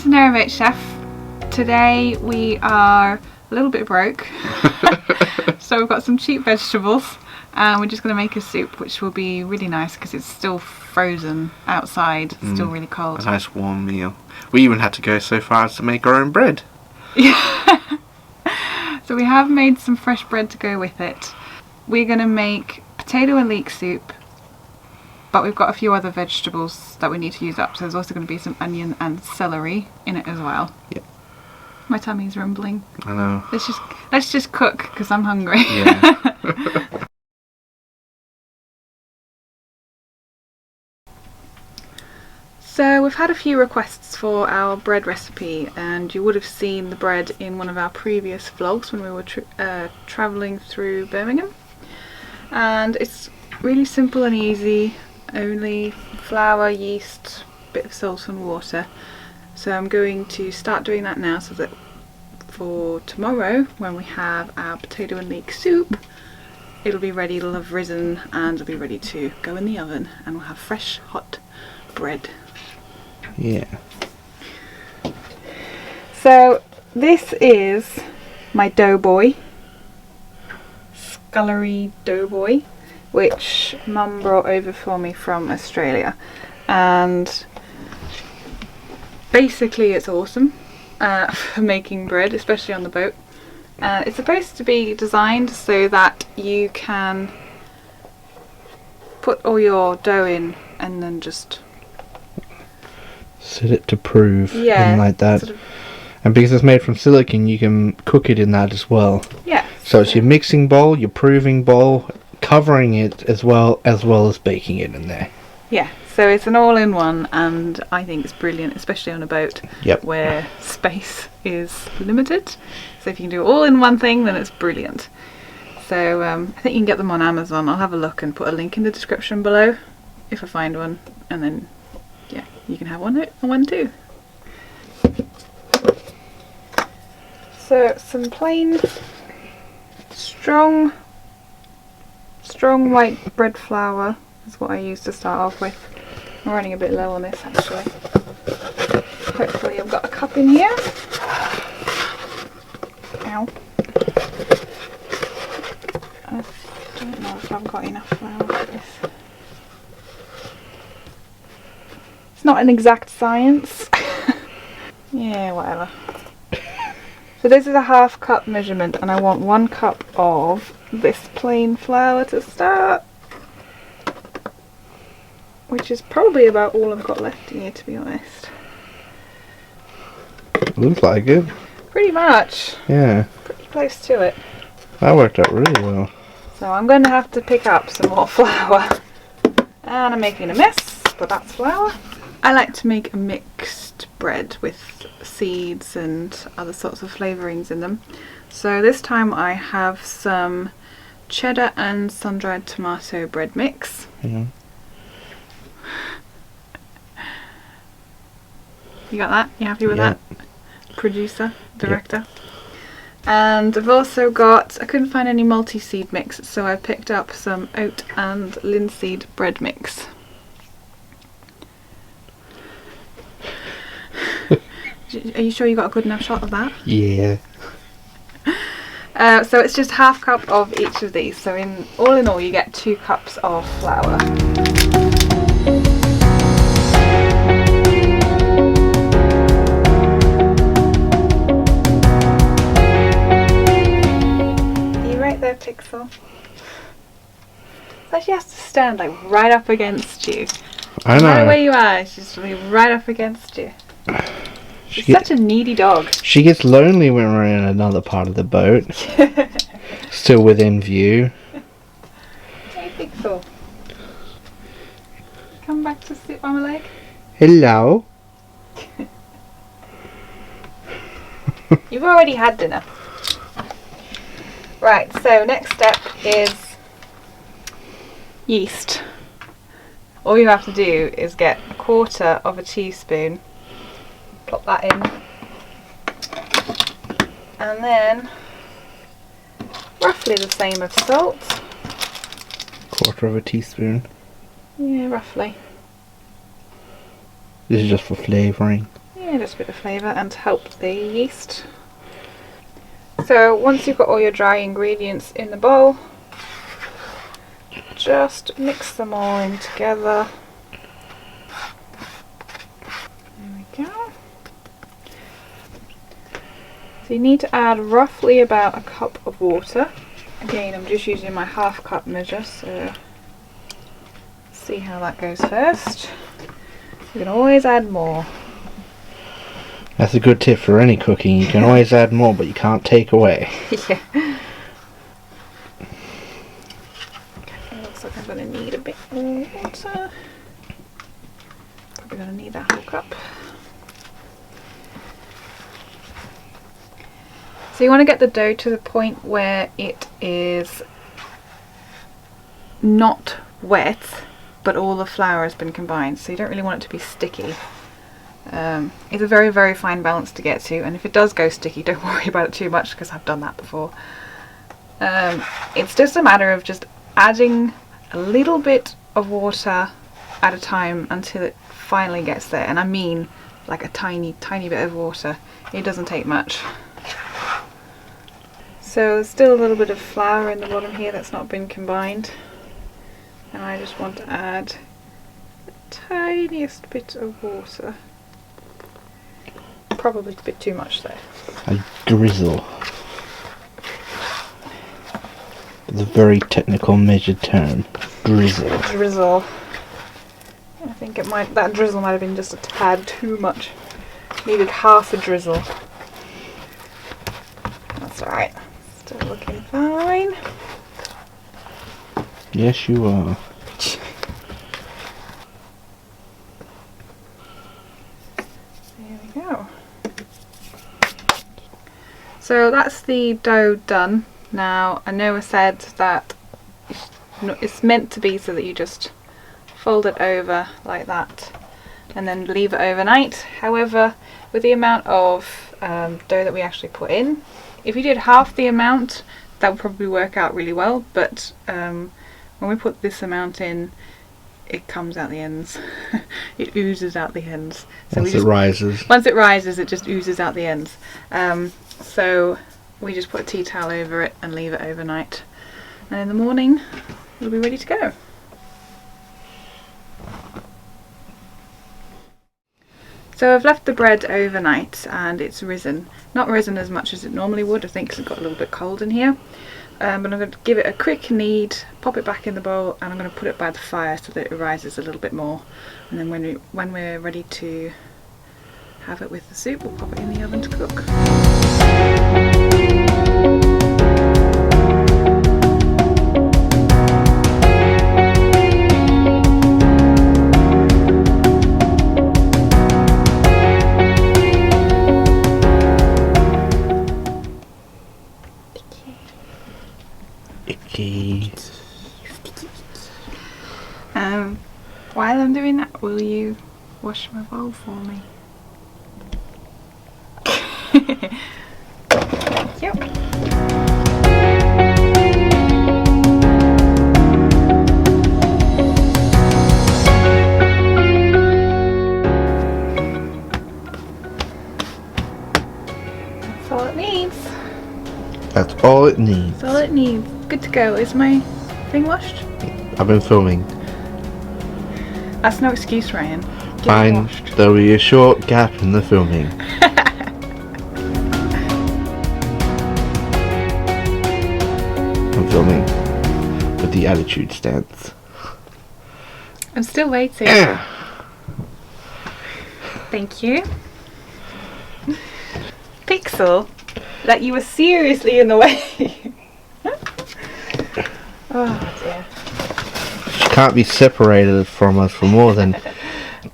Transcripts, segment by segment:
to Narrowboat Chef. Today we are a little bit broke, so we've got some cheap vegetables and we're just going to make a soup, which will be really nice because it's still frozen outside, it's still really cold. A nice warm meal. We even had to go so far as to make our own bread. Yeah. So we have made some fresh bread to go with it. We're going to make potato and leek soup, but we've got a few other vegetables that we need to use up, so there's also going to be some onion and celery in it as well. Yep. My tummy's rumbling. I know. Let's just cook because I'm hungry. Yeah. So we've had a few requests for our bread recipe, and you would have seen the bread in one of our previous vlogs when we were travelling through Birmingham. And it's really simple and easy, only flour, yeast, bit of salt and water. So I'm going to start doing that now so that for tomorrow, when we have our potato and leek soup, it'll be ready, it'll have risen and it'll be ready to go in the oven, and we'll have fresh hot bread. Yeah. So this is my doughboy, scullery doughboy, which Mum brought over for me from Australia, and basically it's awesome for making bread, especially on the boat. It's supposed to be designed so that you can put all your dough in and then just set it to prove, yeah, like that. sort of. And because it's made from silicon, you can cook it in that as well. Yeah. So it's your mixing bowl, your proving bowl, covering it as well as baking it in there. Yeah. So it's an all-in-one, and I think it's brilliant, especially on a boat where space is limited. So if you can do it all in one thing, then it's brilliant. So I think you can get them on Amazon. I'll have a look and put a link in the description below if I find one, and then yeah, you can have one too. So some plain strong white bread flour is what I use to start off with. I'm running a bit low on this actually. Hopefully I've got a cup in here. Ow. I don't know if I've got enough flour for this. It's not an exact science. Yeah, whatever. So this is a half cup measurement, and I want 1 cup of this plain flour to start, which is probably about all I've got left in here, to be honest. Looks like it. Pretty much. Yeah. Pretty close to it. That worked out really well. So I'm going to have to pick up some more flour. And I'm making a mess, but that's flour. I like to make a mixed bread with seeds and other sorts of flavourings in them. So this time I have some cheddar and sun-dried tomato bread mix. Yeah. You got that? You happy with that? Producer, director. And I've also got, I couldn't find any multi-seed mix, so I picked up some oat and linseed bread mix. Are you sure you got a good enough shot of that? Yeah. So it's just half cup of each of these. So in all you get 2 cups of flour. Are you right there, Pixel? So she has to stand like right up against you. I know. No matter where you are, she's really right up against you. She's such a needy dog. She gets lonely when we're in another part of the boat. Still within view. Hey, Pixel. Come back to sit on my leg. Hello. You've already had dinner. Right, so next step is yeast. All you have to do is get 1/4 of a teaspoon, plop that in, and then roughly the same of salt. 1/4 of a teaspoon. Yeah, roughly. This is just for flavouring. Yeah. Yeah, just a bit of flavour and to help the yeast. So once you've got all your dry ingredients in the bowl, just mix them all in together. There we go. So you need to add roughly about a cup of water. Again, I'm just using my half cup measure, so see how that goes first. You can always add more. That's a good tip for any cooking. You can always add more, but you can't take away. Yeah. Okay, looks like I'm going to need a bit more water. Probably going to need that whole cup. So you want to get the dough to the point where it is not wet, but all the flour has been combined. So you don't really want it to be sticky. It's a very, very fine balance to get to, and if it does go sticky, don't worry about it too much, because I've done that before. It's just a matter of just adding a little bit of water at a time until it finally gets there, and I mean like a tiny, tiny bit of water. It doesn't take much. So there's still a little bit of flour in the bottom here that's not been combined, and I just want to add the tiniest bit of water. Probably a bit too much though. A drizzle. It's a very technical measured term. Drizzle. Drizzle. I think that drizzle might have been just a tad too much. Needed half a drizzle. That's alright. Still looking fine. Yes, you are. There we go. So that's the dough done. Now, I know I said that it's meant to be so that you just fold it over like that and then leave it overnight. However, with the amount of dough that we actually put in, if you did half the amount, that would probably work out really well, but when we put this amount in, it comes out the ends. It oozes out the ends. So once it rises, it just oozes out the ends. So we just put a tea towel over it and leave it overnight, and in the morning it'll be ready to go. So I've left the bread overnight and it's risen. Not risen as much as it normally would, I think, because it got a little bit cold in here. But I'm going to give it a quick knead, pop it back in the bowl, and I'm going to put it by the fire so that it rises a little bit more. And then when we're ready to have it with the soup, we'll pop it in the oven to cook. While I'm doing that, will you wash my bowl for me? Thank you. That's all it needs. That's all it needs. That's all it needs. Good to go. Is my thing washed? I've been filming. That's no excuse, Ryan. Get Fine, washed. there'll be a short gap in the filming. I'm filming with the attitude stance. I'm still waiting. Thank you. Pixel, that you were seriously in the way. Oh dear. She can't be separated from us for more than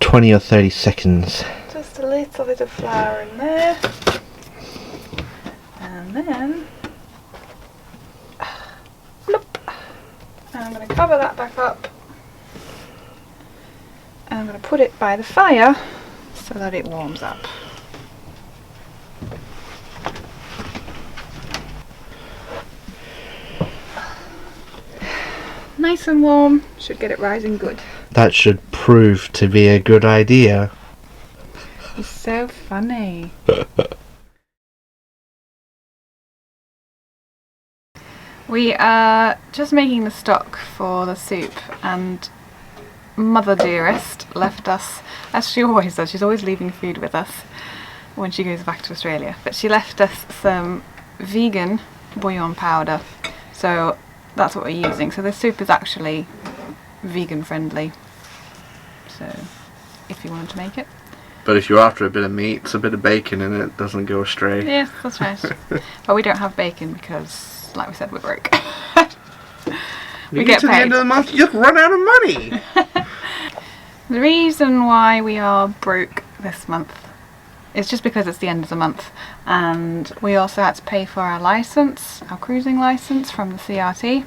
20 or 30 seconds. Just a little bit of flour in there. And then... Nope. And I'm going to cover that back up. And I'm going to put it by the fire so that it warms up. Nice and warm, should get it rising good. That should prove to be a good idea. He's so funny. We are just making the stock for the soup, and Mother Dearest left us, as she always does, she's always leaving food with us when she goes back to Australia, but she left us some vegan bouillon powder, so that's what we're using. So the soup is actually vegan friendly, so if you wanted to make it. But if you're after a bit of meat, it's a bit of bacon in it, doesn't go astray. Yes, that's right. But we don't have bacon because, like we said, we're broke. We get to the end of the month, you just run out of money. The reason why we are broke this month is just because it's the end of the month, and we also had to pay for our license, our cruising license from the CRT,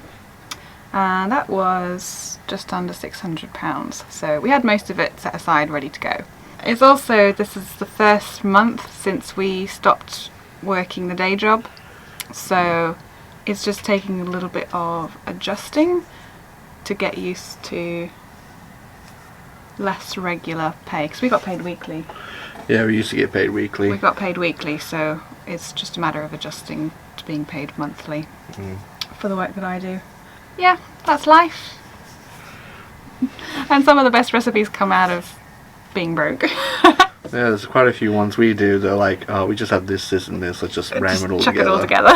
and that was just under £600. So we had most of it set aside ready to go. It's also, this is the first month since we stopped working the day job, so it's just taking a little bit of adjusting to get used to less regular pay, because we got paid weekly. Yeah, we used to get paid weekly. We got paid weekly, so it's just a matter of adjusting to being paid monthly for the work that I do. Yeah, that's life. And some of the best recipes come out of being broke. Yeah, there's quite a few ones we do. They're like, oh, we just have this, this, and this. Let's just ram it all chuck together. It all together.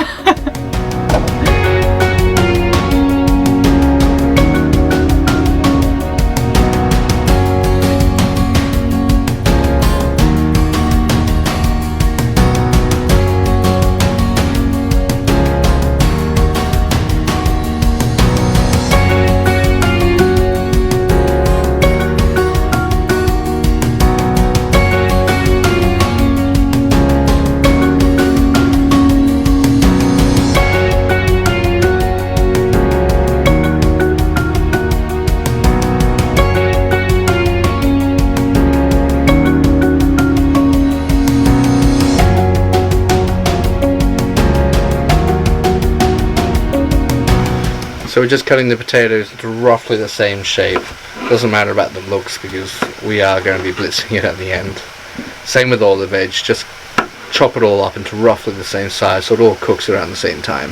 So we're just cutting the potatoes to roughly the same shape. Doesn't matter about the looks because we are going to be blitzing it at the end. Same with all the veg, just chop it all up into roughly the same size so it all cooks around the same time.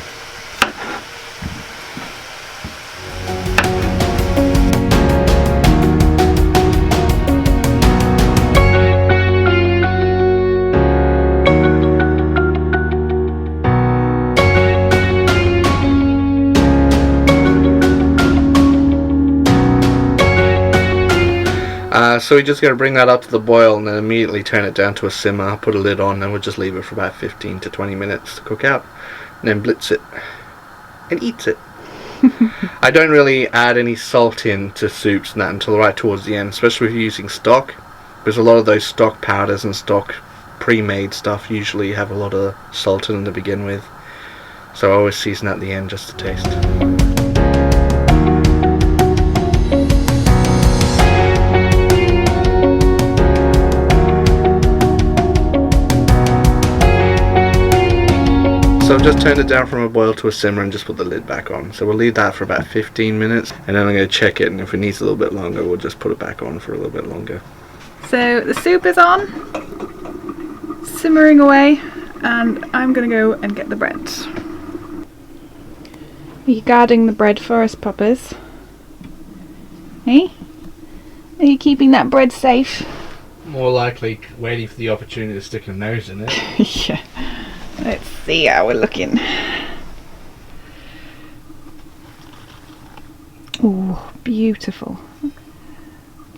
So we just got to bring that up to the boil and then immediately turn it down to a simmer, put a lid on, and we'll just leave it for about 15 to 20 minutes to cook out, and then blitz it and eat it. I don't really add any salt in to soups and that until right towards the end, especially if you're using stock, because a lot of those stock powders and stock pre-made stuff usually have a lot of salt in them to begin with, so I always season at the end just to taste. So I've just turned it down from a boil to a simmer and just put the lid back on. So we'll leave that for about 15 minutes and then I'm going to check it, and if it needs a little bit longer we'll just put it back on for a little bit longer. So the soup is on, simmering away, and I'm going to go and get the bread. Are you guarding the bread for us, Poppers? Hey? Are you keeping that bread safe? More likely waiting for the opportunity to stick a nose in it. Yeah. Let's see how we're looking. Oh, beautiful.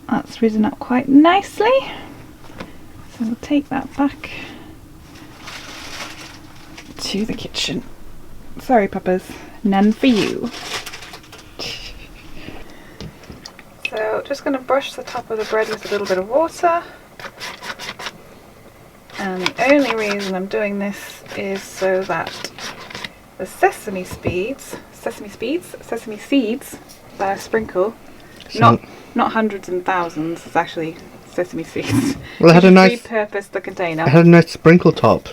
That's risen up quite nicely. So we'll take that back to the kitchen. Sorry, Papas, none for you. So just going to brush the top of the bread with a little bit of water. And the only reason I'm doing this is so that the sesame seeds that I sprinkle, not hundreds and thousands, it's actually sesame seeds. Well, it had a nice repurpose the container. It had a nice sprinkle top.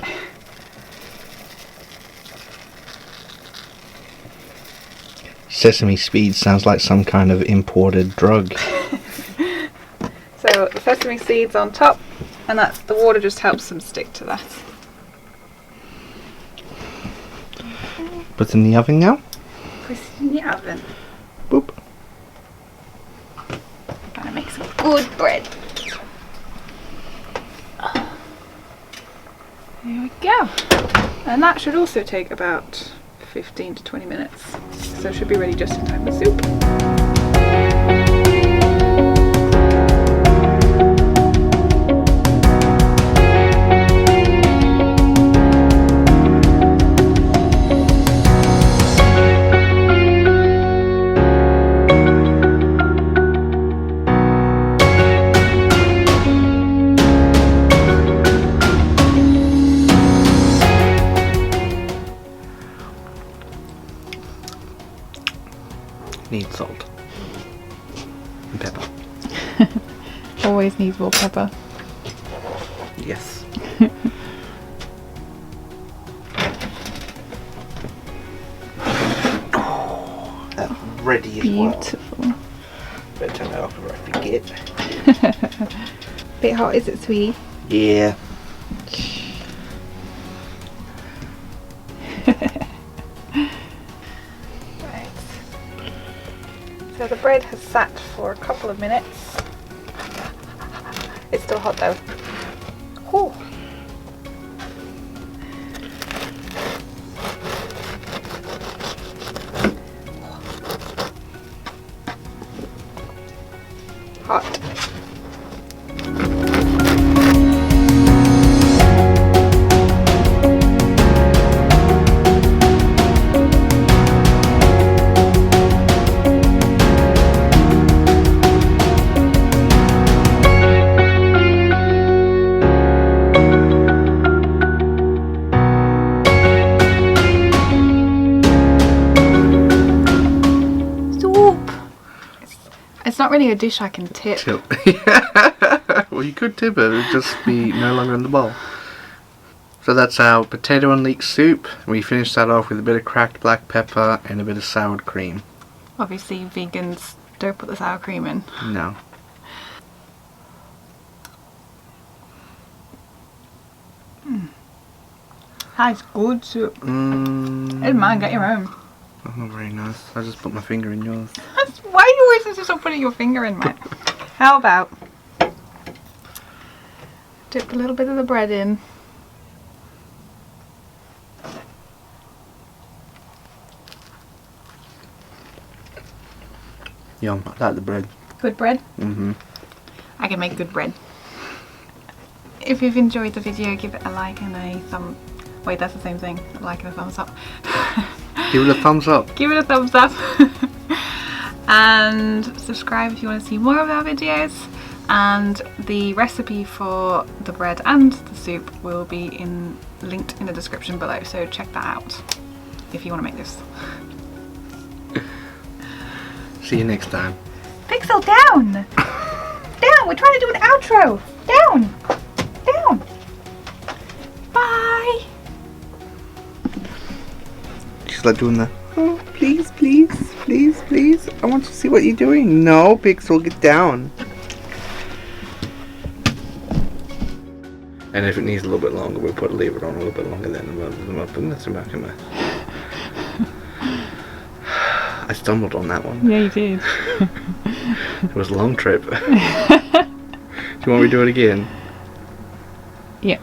Sesame seeds sounds like some kind of imported drug. So the sesame seeds on top, And the water just helps them stick to that. Put it in the oven now. Put it in the oven. Boop. Gonna make some good bread. There we go. And that should also take about 15 to 20 minutes. So it should be ready just in time for soup. Need salt and pepper. Always needs more pepper. Yes. That's ready as Beautiful. well. Better turn that off before I forget. Bit hot, is it, sweetie? Yeah. So the bread has sat for a couple of minutes. It's still hot though. Whew. Hot. It's not really a dish I can tip. Well, you could tip it. It would just be no longer in the bowl. So that's our potato and leek soup. We finished that off with a bit of cracked black pepper and a bit of sour cream. Obviously, vegans don't put the sour cream in. No. That's good soup. It's mine, get your own. That's not very nice. I just put my finger in yours. Why are you always just putting your finger in mine? How about dip a little bit of the bread in. Yum, I like the bread. Good bread? Mm-hmm. I can make good bread. If you've enjoyed the video, give it a like and a thumb. Wait, that's the same thing. A like and a thumbs up. Give it a thumbs up. Give it a thumbs up. And subscribe if you want to see more of our videos. And the recipe for the bread and the soup will be linked in the description below. So check that out if you want to make this. See you next time. Pixel, down! Down! We're trying to do an outro! Down! Down! Bye! She's like doing the, oh, please, please, please, please. I want to see what you're doing. No, Pixel, get down. And if it needs a little bit longer, we'll leave it on a little bit longer then. And we'll put this back in there. I stumbled on that one. Yeah, you did. It was a long trip. Do you want me to do it again? Yeah.